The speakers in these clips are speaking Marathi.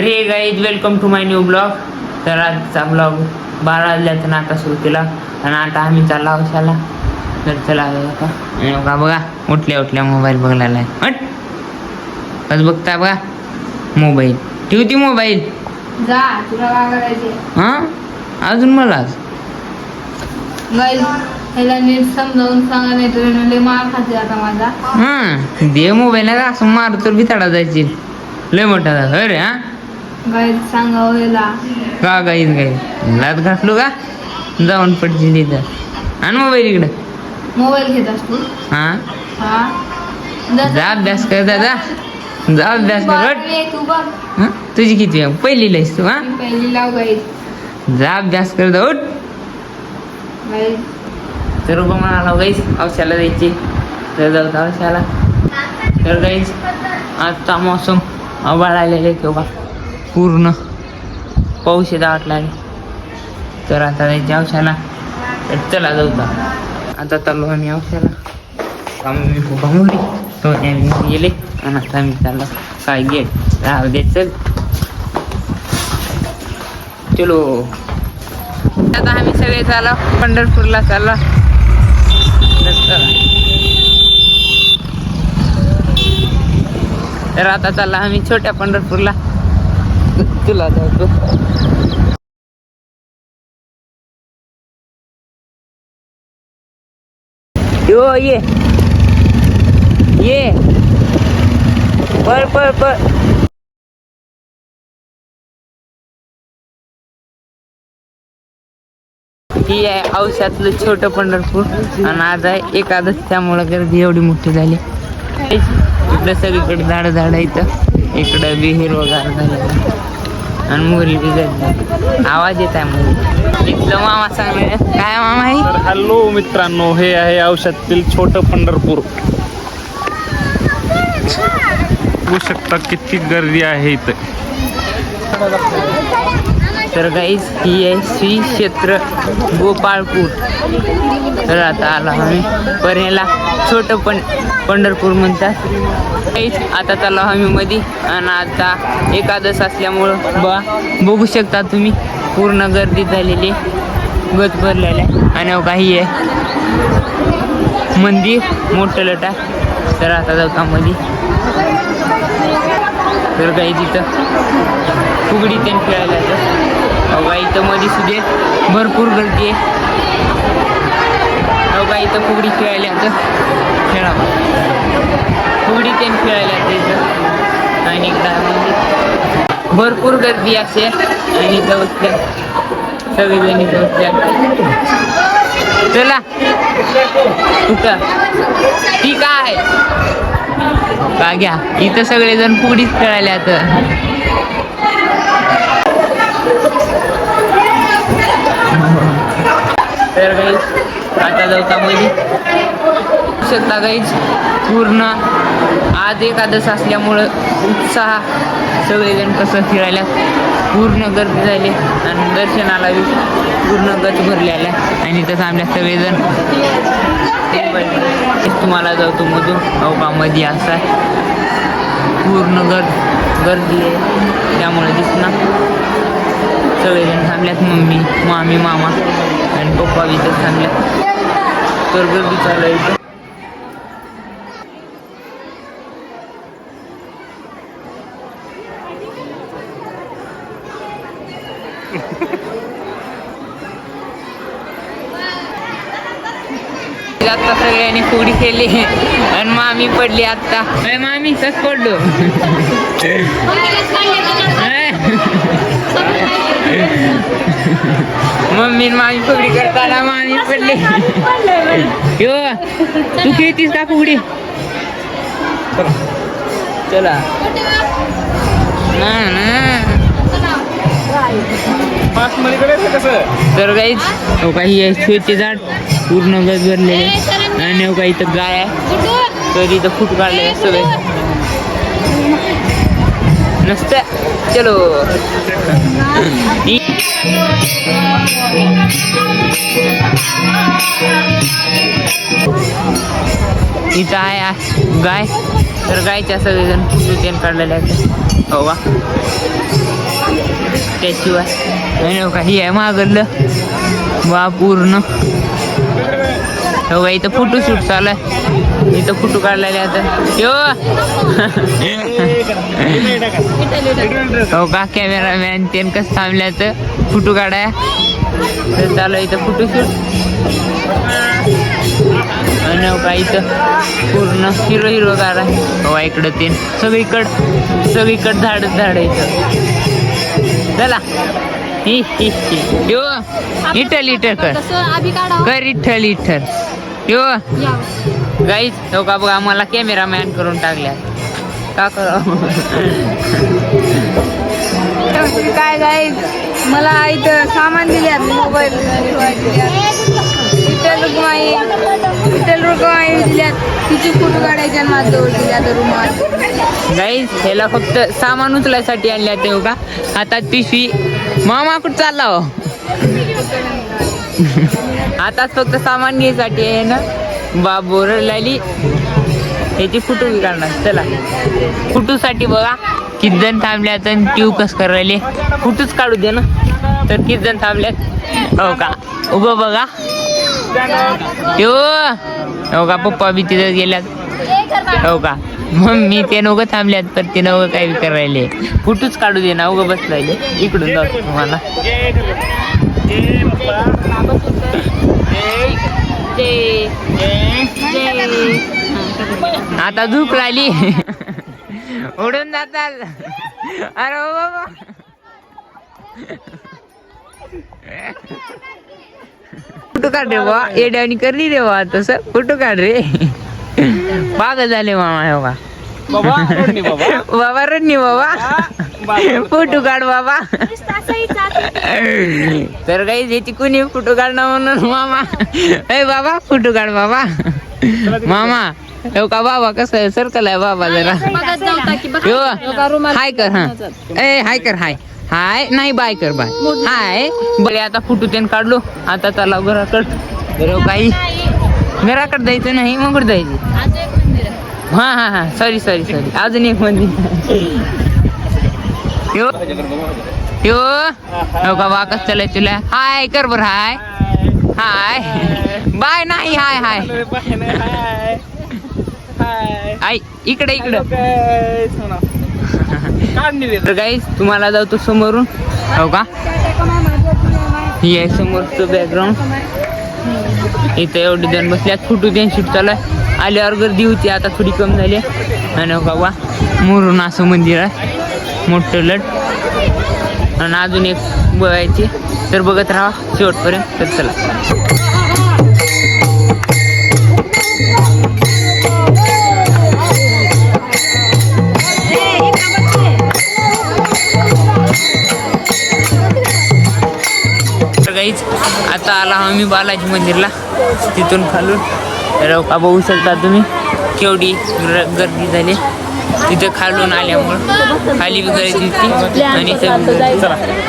तर hey guys welcome to my new blog. तर आजचा ब्लॉग 12 वाजल्याचा आता सुरू केला आणि आता आम्ही चालला औषधाला. तर चला आता बघा उठल्या मोबाईल बघायला आहे. बस बघता बघा मोबाईल ठेवती मोबाईल जा तुला काय करायचे. हां अजून मलाच ह्याला नीट समजावून सांगा नाही तर लय मार खाते आता माझा. हां दे मोबाईल असं मार तर भिताडा जायची लय मोठा झाला अरे. हां गाईड सांगावं ह्याला का गाईच लात घातलो का जाऊन पडची तिथं आणि मोबाईल इकडं मोबाईल घेत असतो. हां हा जा अभ्यास कर दादा जा अभ्यास कर. तू बघ हां तुझी किती आहे पहिलीला आहेस तू. हां पहिली लाव गाईड जा अभ्यास कर जा उठ. गाईड तर बघ म्हणाला गाईस औषधाला जायची तर जाऊ औषधाला. तर गाईस आजचा मोसम आभाळ आलेले किंवा पूर्ण पाऊस वाटला आहे. तर आता जायची औषधाला. तर चला जाऊ आता चाललो आम्ही औषधाला. आम्ही खूप आंबोली तो गेले आणि आता आम्ही चाललो काय गेट राहू दे चल चलो. आता आम्ही सगळे चाललो पंढरपूरला चाललो. तर आता चालला आम्ही छोट्या पंढरपूरला. तुला जातो यो ये पळ ही आहे औषधातलं छोटं पंढरपूर आणि आज आहे एकादश त्यामुळे गर्दी एवढी मोठी झाली. इकडं सगळीकडे झाड इथं इकडं विहीर वगैरे झालं आणि मुरली बी झाली. आवाज येत आहे मुली इथलं मामा सांगणार काय मामा आहे. तर हॅलो मित्रांनो, हे आहे औषधातील छोटं पंढरपूर. बघू शकता किती गर्दी आहे इथं. तर गाईज ही आहे श्री क्षेत्र गोपाळपूर. तर आता आला आम्ही पर्याला छोटं पंढरपूर म्हणतात. गाईज आता चाललो आम्ही मध्ये आणि आता एकादश असल्यामुळं बघू शकता तुम्ही पूर्ण गर्दी झालेली गच भरलेल्या आणि काही आहे मंदिर मोठं लटा. तर आता जाऊ मध्ये. तर काही तिथं फुगडी त्यांनी खेळायला येतं. अवघा इथं मध्ये सुद्धा भरपूर गर्दी आहे. अवघा इथं फुगडी खेळायला येतं खेळावं फुगडी त्यांनी खेळायला येतं इथं. आणि इकडं भरपूर गर्दी असे आणि इथं बसल्या सगळेजण इथं बसल्या. चला कुठं ठीक आहे का घ्या इथं सगळेजण फुगडीच खेळायला येतं. तर गाईज आता जाऊ मध्ये शकता गाईज पूर्ण आज एकादश असल्यामुळं उत्साह सगळेजण कसं फिरायला पूर्ण गर्दी झाली आणि दर्शनाला बी पूर्ण गच भरलेला आणि तसं आमच्या सगळेजण तुम्हाला जातो मधून अवकामध्ये असा पूर्ण गर्दी आहे त्यामुळे दिसणार. सगळेजण थांबल्यात मम्मी मामी मामा आणि पप्पा इथं थांबल्यात. तर गर्दी चालू आहे इथं. आता सगळ्यांनी फुगडी केली आणि मामी पडली आता. मामी कस पडलो मम्मी मामी फुगडी करताना मामी पडली. यो तू खेळतीस का फुगडी. चला तर काहीच काही शोचे झाड पूर्ण गज भरलेले आणि काही इथं गाय आहे. तर इथं फूट काढले सगळे नसत. चलो इथं आहे गाय. तर गायच्या सगळेजण फुटू काढलेले आहेत. हो का स्टॅच्यू आहे. आणि हो का ही आहे मागलं वा पूर्ण. हो का इथं फोटोशूट चालू आहे. इथं फोटो काढलेले आता यो हो का कॅमेरामॅन ते कसं थांबल्याचं फोटो काढाय तर चालू आहे इथं फोटोशूट. आणि हो का इथं पूर्ण हिरवगार आहे. हो इकडं ते सगळीकडं झाड इथं. चला यो इठल कर इठल यो गाईच हो का बघा आम्हाला कॅमेरामॅन करून टाकल्या का करावं. काय गाईज मला इथं सामान दिले मोबाईल विठ्ठल रुक्माई दिल्यात. तिची फोटो काढायच्या माझ्याजवळ दिल्या तर रुमाल. गाईज ह्याला फक्त सामान उचलायसाठी आणल्या ते हो का. हातात पिशवी. मामा कुठं चालला हो. आता फक्त सामान घ्यायसाठी आहे ना बाबोर लायली याची फोटो बी काढणार. चला फोटोसाठी बघा किती जण थांबल्यात आणि ट्यू कस करायले फोटोच काढू दे ना तर किती जण थांबल्यात हो का. उभं बघा ट्यू हो का पप्पा बी तिथं गेल्यात हो का. मम्मी ते नवगं थांबल्यात तर ते नवगं काय बी करायले फोटोच काढू दे ना उगं बसलायले. इकडून जाऊ तुम्हाला आता झोप राहिली उडून जातात. अरे बाबा फोटो काढ रे बा येड्यावणी करली रे बा तसं फोटो काढ रे. पागल झाले मामा हो का बाबा रडणी बाबा फोटो काढ बाबा. तर काही याची कोणी फोटो काढणार म्हणून मामा ए बाबा फोटो काढ बाबा. मामा हो का बाबा कसं आहे सर्कल आहे बाबा जरा हाय कर. हा ए हाय कर हाय हाय नाही बाय कर बाय हाय बरे. आता फोटो त्यानं काढलो आता चला घराकडं. काही घराकडं जायचं नाही मग कुठं जायचं. हा सॉरी अजून एक मंदिर यो हो का वाकच चला तुला हाय कर बर. हाय बाय नाही हाय हाय इकडे तर गाईस तुम्हाला जाऊ तो समोरून हो का. ही आहे समोरचं बॅकग्राऊंड. इथं एवढे जण बसल्यात फोटो त्यांनी शूट चालू आहे. आल्यावर गर्दी होती आता थोडी कमी झाली. आणि हो का वा मुरुन असं मंदिर आहे मोठं लट. आणि अजून एक बघायची तर बघत राहा शेवटपर्यंत. तर चला आता आला आम्ही बालाजी मंदिरला. तिथून खालून तर का बघू शकता तुम्ही केवढी गर्दी झाली. तिथे खालून आल्यामुळं खाली बी गर्दी होती आणि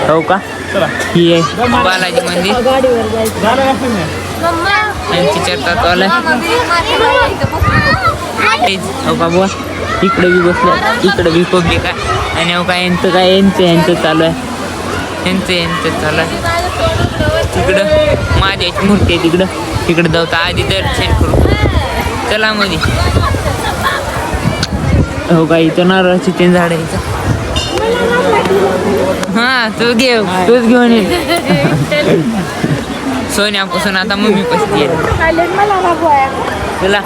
हो का. ही आहे बालाजी मंदिर यांची चर्चा चालू आहे हो का बुवा. इकडे बी बसलं इकडे बी पब्लिक आहे. आणि हो का यांचं काय यांचं चालू आहे यांचं चालू आहे. तिकडं महादेवाची मूर्ती आहे तिकडं जाऊ तर आधी दर्शन करू. चला मध्ये हो का. इथं नारळाची ते झाड आहे इथं. हा तूच घेऊन ये सोन्यापासून आता मम्मी पसली चला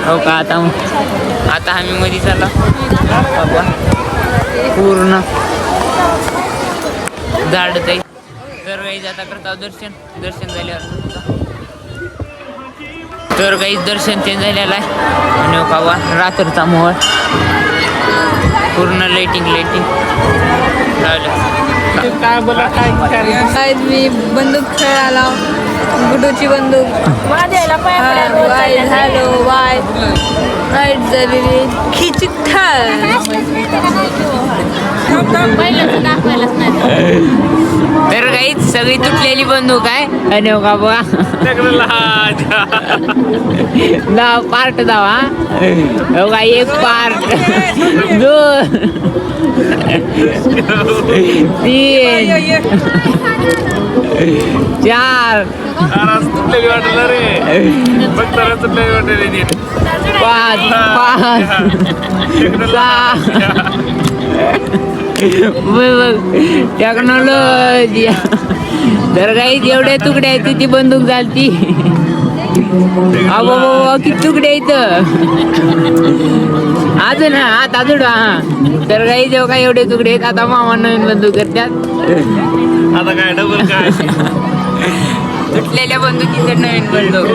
हो का. आता आम्ही मध्ये चालला बाबा पूर्ण झाड जाईल. तर काही जाता करता दर्शन झाल्यावर तर काही दर्शन ते झालेलं आहे. आणि बाबा रात्रचा मोहळ पूर्ण लाइटिंग काय मी बंदूक खेळायला गुडूची बंदूक वाय झालो वाय लाईट झालेली खिचिक पहिलं दाखवायलाच नाही. तर काही सगळी तुटलेली बंदूक आहे आणि हो का बघा पार्ट दावा हो का एक पार्ट 2 3 4 तुटलेली वाटेल रे फक्त तुटलेली वाटेल 5 टेक्नॉलॉजी तर काही जेवढे तुकडे आहेत ती बंदूक झालती अबो किती तुकडे आहेत अजून आता अजून तर काही जेव्हा काही एवढे तुकडे आहेत आता मामा नवीन बंदूक करतात आता काय डबल काय तुटलेल्या बंदुकीचं नवीन बंदूक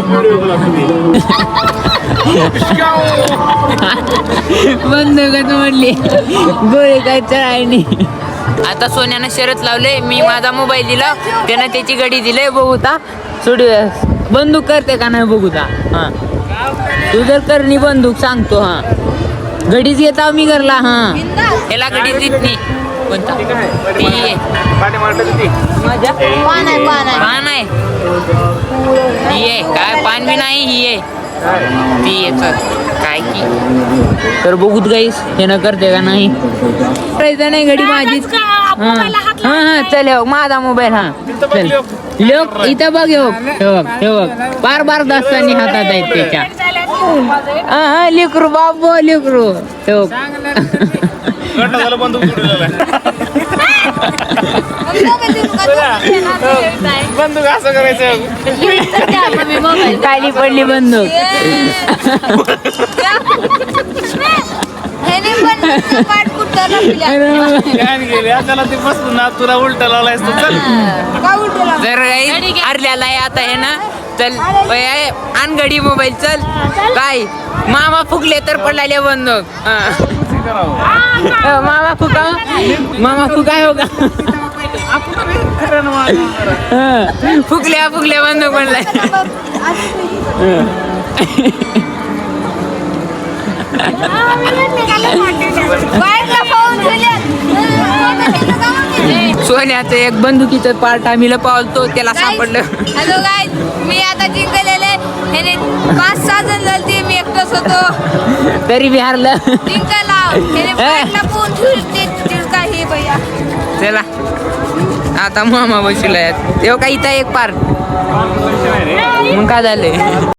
बंदूकच म्हणली गोळी काय चढायनी आता सोन्यानं शरत लावले मी माझा मोबाईल दिला त्यानं त्याची गडी दिले बघूता सोडू बंदूक करते का नाही बघूता हा तू जर करणी बंदूक सांगतो हा गडीच येता मी करला हा त्याला गडीच देत नाही कोणता ती माझ्या पान आहे. पान आहे ही आहे काय पान बी नाही ही आहे ती येत काय की तर बघूत गाईस हे न करते का नाही करायचं नाही घडी माझीच हा चल हो माझा मोबाईल हा चल लोक इथं बघ हे बघ बार दस्तानी हातात आहेत त्याच्या हा लेकरू बाबो लेकरू हे बघ बंदूक बंदूक असं करायचं खाली पडली बंदूक त्याला ते बसून ना तुला उलट लावलायस तर चल जर हरल्याला आहे आता हे ना चल आण घडी मोबाईल चल काय मामा फुकले तर पडलेले बंदूक मामा फुका हो का फुकल्या बंदूक पडलाय सोन्याचं एक बंदुकीचं पार्ट आम्ही लपवतो त्याला सापडलं हॅलो गाईज मी आता जिंकलेले ह्याने 5-6 जण झालते मी एकटाच होतो तरी बी हारलं जिंकायला ह्याने पाटला पोहून चिडका हे भैया चला आता मामा बसलाय तेव्हा काही इथं एक पार्ट मग काय झालंय